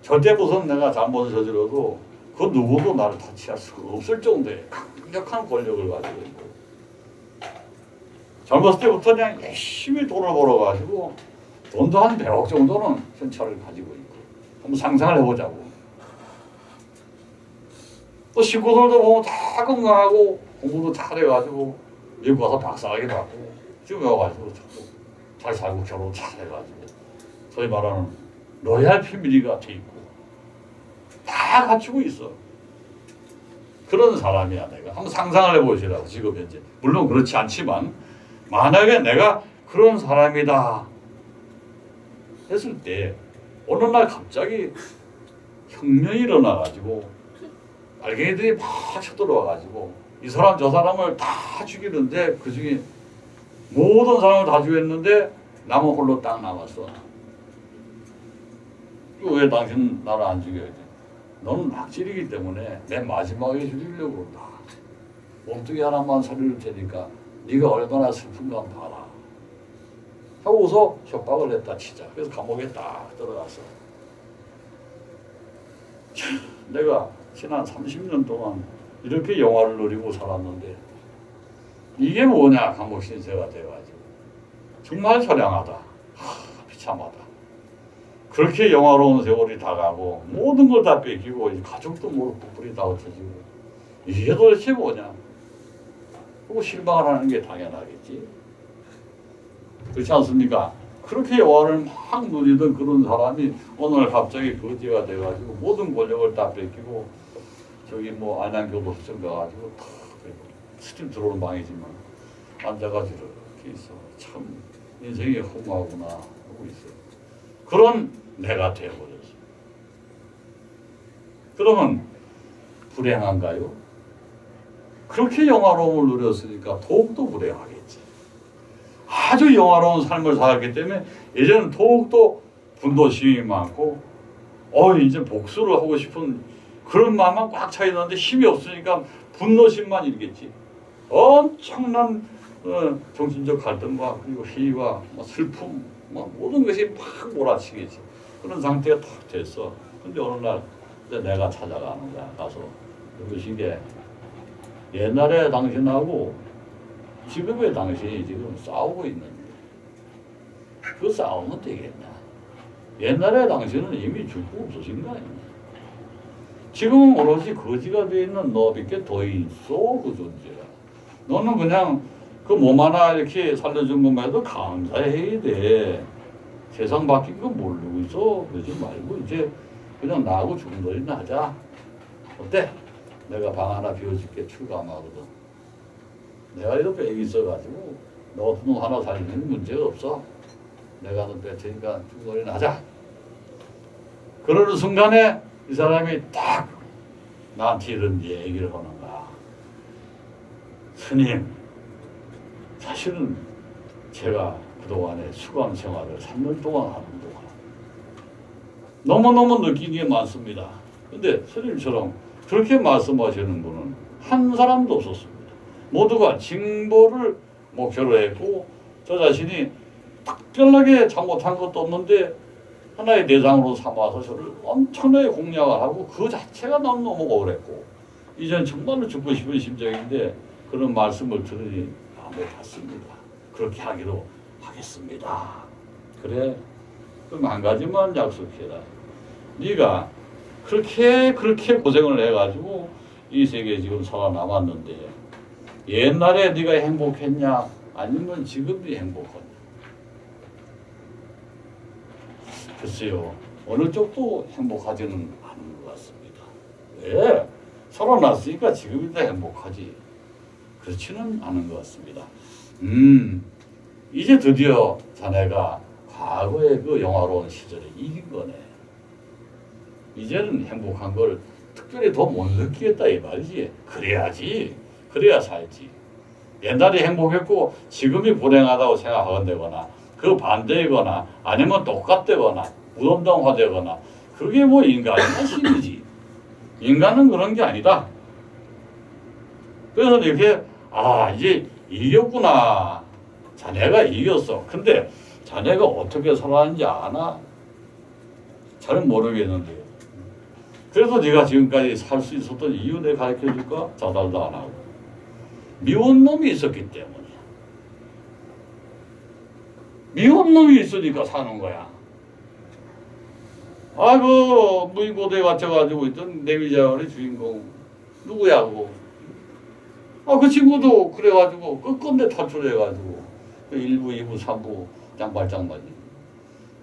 절대 무슨 내가 잘못을 저질러도 그 누구도 나를 터치할 수가 없을 정도의 강력한 권력을 가지고 있고 젊었을 때부터 그냥 열심히 돈을 벌어가지고 돈도 한 100억 정도는 현찰을 가지고 있고 한번 상상을 해보자고. 또 식구들도 보면 다 건강하고 공부도 잘해가지고 미국 가서 박사학위 받고 지금 와가지고 잘 살고 결혼 잘해가지고 소위 말하는 로얄 패밀리가 돼 있고 다 갖추고 있어. 그런 사람이야 내가. 한번 상상을 해보시라고. 지금 현재 물론 그렇지 않지만 만약에 내가 그런 사람이다 했을 때 어느 날 갑자기 혁명이 일어나가지고 알갱이들이 막 쳐들어와가지고 이 사람 저 사람을 다 죽이는데 그 중에 모든 사람을 다 죽였는데 나만 홀로 딱 남았어. 왜 당신 나를 안 죽여야 돼? 너는 낙질이기 때문에 내 마지막에 죽이려고 한다. 몸뚱이 하나만 살릴 테니까 네가 얼마나 슬픈가 봐라. 하고서 협박을 했다 치자. 그래서 감옥에 딱 들어갔어. 내가 지난 30년 동안 이렇게 영화를 누리고 살았는데 이게 뭐냐 감옥 신세가 돼가지고 정말 처량하다. 비참하다. 그렇게 영화로운 세월이 다 가고 모든 걸 다 뺏기고 가족도 모르고 불이 다 흩어지고 이게 도대체 뭐냐. 그리고 실망을 하는 게 당연하겠지. 그렇지 않습니까? 그렇게 영화를 막 누리던 그런 사람이 오늘 갑자기 거지가 돼가지고 모든 권력을 다 뺏기고 저기 뭐 안양교도 수정 가가지고 다 스팀 들어오는 방이지만 앉아가지고 이렇게 있어. 참 인생이 허무하구나 하고 있어요. 그런 내가 되어버렸어. 그러면 불행한가요? 그렇게 영화로움을 누렸으니까 더욱더 불행하겠지. 아주 영화로운 삶을 살았기 때문에 예전은 더욱더 분노심이 많고 이제 복수를 하고 싶은 그런 마음만 꽉 차 있는데 힘이 없으니까 분노심만 일겠지. 엄청난 정신적 갈등과 그리고 회의와 슬픔 모든 것이 막 몰아치겠지. 그런 상태가 탁 됐어. 근데 어느 날 내가 찾아가는 거야. 가서 이게 옛날에 당신하고 지금의 당신이 지금 싸우고 있는데 그 싸우면 되겠냐. 옛날에 당신은 이미 죽고 없어진 거 아니냐. 지금은 오로지 거지가 되어 있는 너밖에 더 있어. 그 존재가. 너는 그냥 그 몸 하나 이렇게 살려준 것만 해도 감사해야 돼. 세상 바뀐 거 모르고 있어. 그러지 말고 이제 그냥 나하고 죽음돌이나 하자. 어때? 내가 방 하나 비워줄게. 출감하거든. 내가 이렇게 애기 있어가지고 너 같은 놈 하나 살리는 문제가 없어. 내가 너 뺄테니까 죽음돌이나 하자. 그러는 순간에 이 사람이 딱 나한테 이런 얘기를 하는 거야. 스님, 사실은 제가 그동안에 수감 생활을 3년 동안 하는 동안 너무너무 느낀 게 많습니다. 근데 스님처럼 그렇게 말씀하시는 분은 한 사람도 없었습니다. 모두가 징보를 목표로 했고 저 자신이 특별하게 잘못한 것도 없는데 하나의 대상으로 삼아서 저를 엄청나게 공략을 하고 그 자체가 너무너무 억울했고 이젠 정말로 죽고 싶은 심정인데 그런 말씀을 들으니 마음에 닿습니다. 그렇게 하기로 하겠습니다. 그래, 그럼 한 가지만 약속해라. 네가 그렇게 고생을 해가지고 이 세계에 지금 살아남았는데 옛날에 네가 행복했냐 아니면 지금도 행복하냐. 글쎄요, 어느 쪽도 행복하지는 않은 것 같습니다. 왜? 살아났으니까 지금이 더 행복하지. 그렇지는 않은 것 같습니다. 이제 드디어 자네가 과거의 그 영화로운 시절에 이긴 거네. 이제는 행복한 걸 특별히 더 못 느끼겠다 이 말이지. 그래야지. 그래야 살지. 옛날에 행복했고 지금이 불행하다고 생각한다거나 그 반대이거나 아니면 똑같다거나 무덤덤화되거나 그게 뭐 인간이나 신이지. 인간은 그런 게 아니다. 그래서 이렇게 이제 이겼구나. 자네가 이겼어. 근데 자네가 어떻게 살았는지 아나? 잘 모르겠는데요. 그래서 네가 지금까지 살 수 있었던 이유 내가 가르쳐줄까? 자살도 안 하고. 미운 놈이 있었기 때문이야. 미운 놈이 있으니까 사는 거야. 아이고 무인고대에 갇혀가지고 있던 내미자원의 주인공 누구야고. 그 친구도 그래가지고 끝끝내 탈출해가지고 1부, 2부, 3부 장발장만이.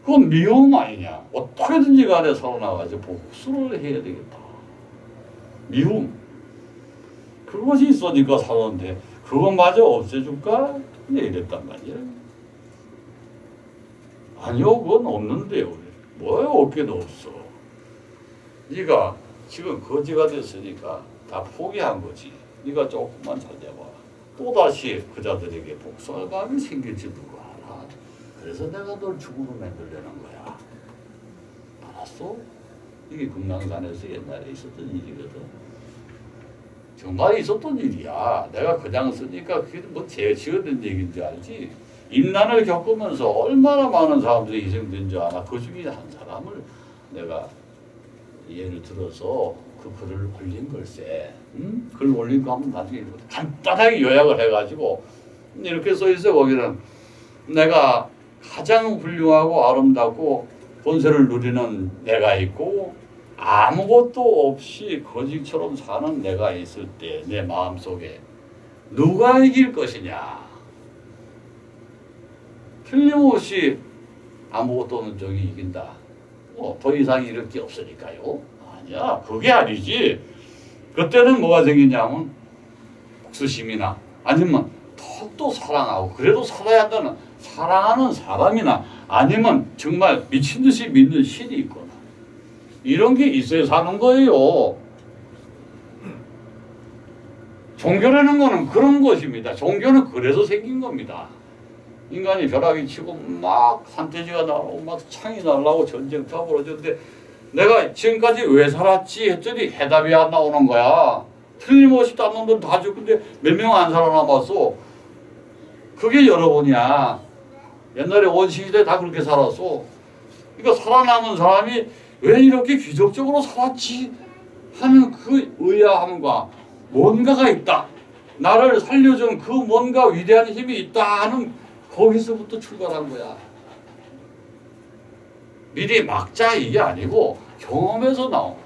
그건 미움 아니냐. 어떻게든지 간에 살아나가지고 복수를 해야 되겠다. 미움. 그것이 있으니까 사는데 그것마저 없애줄까? 이랬단 말이야. 아니요, 그건 없는데요. 뭐야, 없게도 없어. 네가 지금 거지가 됐으니까 다 포기한 거지. 네가 조금만 살려봐. 또다시 그자들에게 복수할 감이 생길지 누가 알아. 그래서 내가 널 죽음으로 만들려는 거야. 알았어? 이게 금강산에서 옛날에 있었던 일이거든. 정말 있었던 일이야. 내가 그냥 쓰니까 그게 뭐 지어낸 얘기인 줄 알지. 인난을 겪으면서 얼마나 많은 사람들이 희생된 줄 아나. 그 중에 한 사람을 내가 예를 들어서 그 글을 올린 걸세. 글 올린 거 한번 나중에 간단하게 요약을 해가지고 이렇게 써있어. 거기는 내가 가장 훌륭하고 아름답고 본세를 누리는 내가 있고 아무것도 없이 거지처럼 사는 내가 있을 때 내 마음속에 누가 이길 것이냐. 틀림없이 아무것도 없는 쪽이 이긴다. 더 이상 이럴 게 없으니까요. 아니야, 그게 아니지. 그때는 뭐가 생기냐면 복수심이나 아니면 더욱더 사랑하고 그래도 살아야 한다는 사랑하는 사람이나 아니면 정말 미친 듯이 믿는 신이 있거나 이런 게 있어야 사는 거예요. 종교라는 거는 그런 것입니다. 종교는 그래서 생긴 겁니다. 인간이 벼락이 치고 막 산돼지가 나오고 막 창이 날라고 전쟁터가 벌어졌는데 내가 지금까지 왜 살았지 했더니 해답이 안 나오는 거야. 틀림없이 딴 놈들 다 죽는데 몇 명 안 살아남았어. 그게 여러분이야. 옛날에 원시시대 다 그렇게 살았어. 그러니까 살아남은 사람이 왜 이렇게 귀족적으로 살았지 하는 그 의아함과 뭔가가 있다. 나를 살려준 그 뭔가 위대한 힘이 있다 하는 거기서부터 출발한 거야. 미리 막자 이게 아니고 경험에서 나온 거야.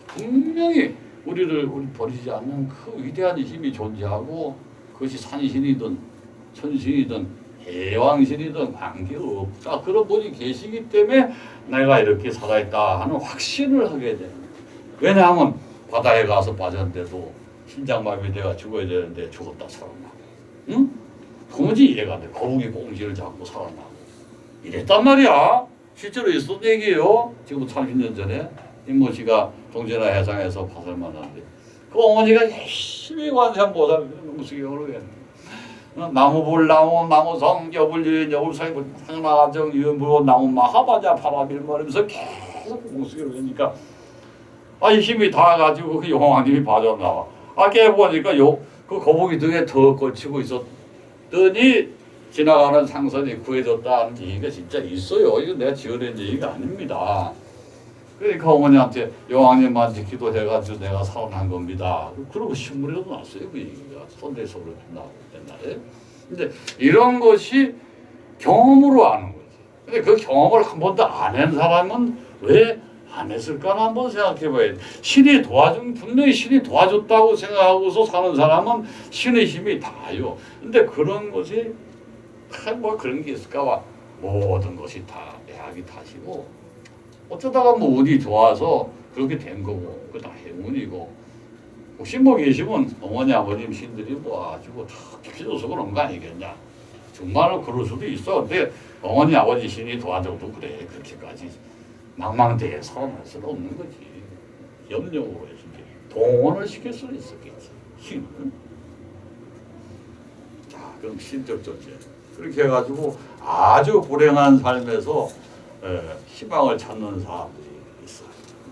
분명히 우리 버리지 않는 그 위대한 힘이 존재하고 그것이 산신이든 천신이든 대왕신이든 관계없다. 그런 분이 계시기 때문에 내가 이렇게 살아있다 하는 확신을 하게 돼. 왜냐하면 바다에 가서 빠졌는데도 심장마비돼가 죽어야 되는데 죽었다 살아나고, 응? 도무지 이해가 안 돼. 거북이 꽁지를 잡고 살아나고 이랬단 말이야. 실제로 있었던 얘기예요. 지금 30년 전에 임모 씨가 동진아 해상에서 밭을 만났는데 그 어머니가 열심히 관세음보살 무슨 경우로 나무불나무 나무성 여불유인 여불성이 상나정 유물원 나무 마하바자 파라빌머리면서 계속 공수기를 하니까 이 힘이 닿아가지고 그 용왕님이 빠져나와. 깨보니까 그 거북이 등에 더 걸치고 있었더니 지나가는 상선이 구해줬다는 얘기가 진짜 있어요. 이거 내가 지어낸 얘기가 아닙니다. 그러니까 어머니한테 용왕님한테 기도해가지고 내가 살아난 겁니다. 그러고 신문에도 났어요. 그 얘기가 선대서로 나오고 옛날에. 근데 이런 것이 경험으로 아는 거지. 근데 그 경험을 한 번도 안 한 사람은 왜 안 했을까 한번 생각해 봐야 돼. 신이 분명히 신이 도와줬다고 생각하고서 사는 사람은 신의 힘이 다요. 근데 그런 것이 뭐 그런 게 있을까 봐 모든 것이 다 애학이 탓이고 어쩌다가 뭐 운이 좋아서 그렇게 된 거고 그 다 행운이고 혹시 뭐 계시면 어머니 아버님 신들이 모아가지고 다 지켜줘서 그런 거 아니겠냐. 정말로 그럴 수도 있어. 근데 어머니 아버지 신이 도와줘도 그래 그렇게까지 망망대해 살아날 수는 없는 거지. 염려로 해서 동원을 시킬 수는 있었겠지. 힘을. 자, 그럼 신적 존재. 그렇게 해가지고 아주 불행한 삶에서 희망을 찾는 사람들이 있어요.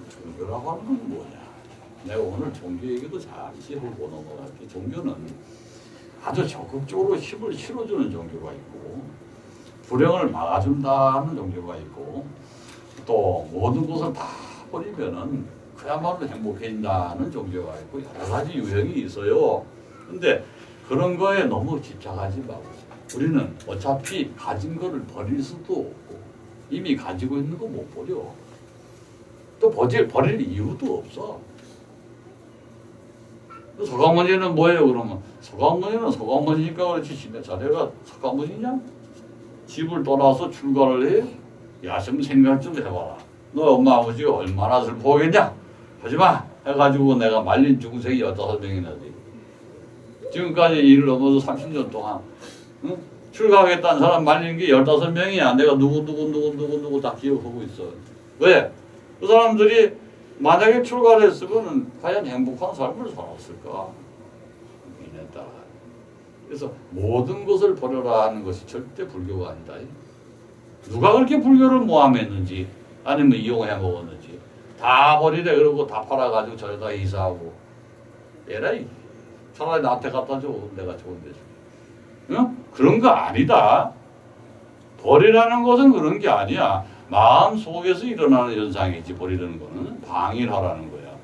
종교라고 하는 건 뭐냐? 내가 오늘 종교 얘기도 잠시 하고 넘어갈게. 종교는 아주 적극적으로 힘을 실어주는 종교가 있고 불행을 막아준다는 종교가 있고 또 모든 것을 다 버리면은 그야말로 행복해진다는 종교가 있고 여러 가지 유형이 있어요. 근데 그런 거에 너무 집착하지 말고 우리는 어차피 가진 거를 버릴 수도 없고 이미 가지고 있는 거 못 버려. 또 버릴 이유도 없어. 서가모니는 뭐예요 그러면? 서가모니는 서가모니니까 그렇지 자네가 서가모니냐? 집을 떠나서 출가를 해? 야, 좀 생각 좀 해봐라. 너 엄마 아버지가 얼마나 슬퍼하겠냐? 하지마! 해가지고 내가 말린 중생이 15명이나 돼. 지금까지 일을 넘어서 30년 동안 응? 출가하겠다는 사람 말린 게 15명이야. 내가 누구 다 기억하고 있어. 왜? 그 사람들이 만약에 출가를 했으면 과연 행복한 삶을 살았을까? 인했다. 그래서 모든 것을 버려라 하는 것이 절대 불교가 아니다. 누가 그렇게 불교를 모함했는지 아니면 이용해 먹었는지 다 버리래 그러고 다 팔아가지고 저기다 이사하고 에라이 차라리 나한테 갖다 줘 내가 좋은 데서 응? 그런 거 아니다. 버리라는 것은 그런 게 아니야. 마음 속에서 일어나는 현상이지. 버리라는 거는 방일하라는 거야.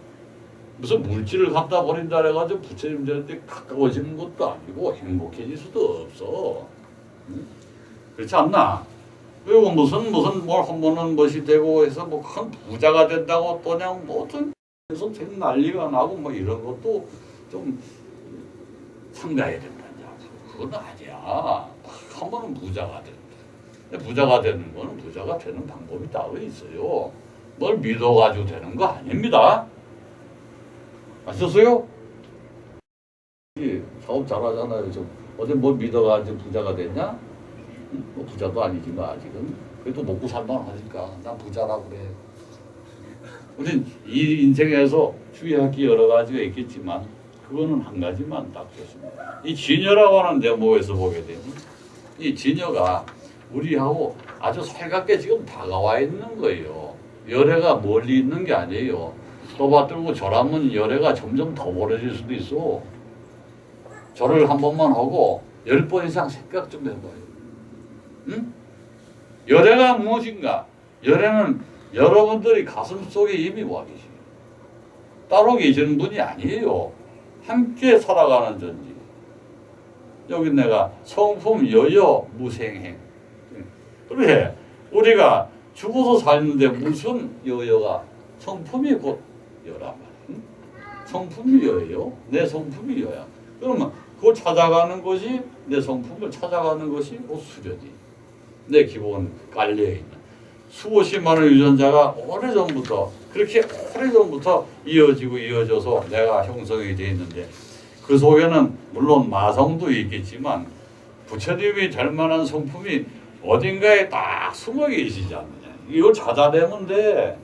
무슨 물질을 갖다 버린다 해가지고 부처님들한테 가까워지는 것도 아니고 행복해질 수도 없어. 응? 그렇지 않나? 그리고 무슨 뭘 한 번은 멋이 되고 해서 뭐 큰 부자가 된다고 또 그냥 뭐 어떤 해서 난리가 나고 뭐 이런 것도 좀 삼가해야 된다냐. 그건 아니야. 한 번은 부자가 된다. 근데 부자가 되는 거는 부자가 되는 방법이 따로 있어요. 뭘 믿어가지고 되는 거 아닙니다. 아셨어요? 사업 잘하잖아요. 좀 어디 뭘 믿어가지고 부자가 됐냐? 뭐 부자도 아니지만 아직은 그래도 먹고 살만 하니까 난 부자라고 그래. 우린 이 인생에서 주의할 게 여러 가지가 있겠지만 그거는 한 가지만 딱 좋습니다. 이 진여라고 하는 대목에서 보게 되면 이 진여가 우리하고 아주 살갑게 지금 다가와 있는 거예요. 열애가 멀리 있는 게 아니에요. 떠받들고 절하면 열애가 점점 더 멀어질 수도 있어. 절을 한 번만 하고 10번 이상 생각 좀 해봐요. 응? 열애가 무엇인가? 열애는 여러분들이 가슴 속에 이미 와 계시고 따로 계시는 분이 아니에요. 함께 살아가는 존재. 여기 내가 성품 여여 무생행. 그래 우리가 죽어서 사는데 무슨 여여가 성품이 곧 여란 말이야. 성품이 여예요. 내 성품이 여야. 그러면 그걸 찾아가는 것이 내 성품을 찾아가는 것이 곧 수련이. 내 기본 깔려있는 수없이 많은 유전자가 오래전부터 그렇게 오래전부터 이어져서 내가 형성이 되어 있는데 그 속에는 물론 마성도 있겠지만 부처님이 될 만한 성품이 어딘가에 딱 숨어 계시지 않느냐. 이걸 찾아내면 돼.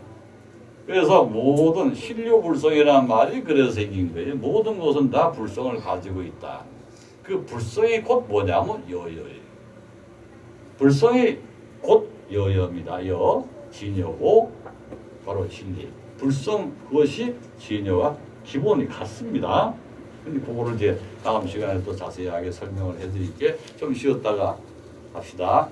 그래서 모든 신류불성이라는 말이 그래서 생긴 거예요. 모든 것은 다 불성을 가지고 있다. 그 불성이 곧 뭐냐면 여여예요. 불성이 곧 여여입니다. 여, 진여고 바로 진리. 불성 그것이 진여와 기본이 같습니다. 근데 그거를 이제 다음 시간에 또 자세하게 설명을 해드릴게. 좀 쉬었다가 합시다.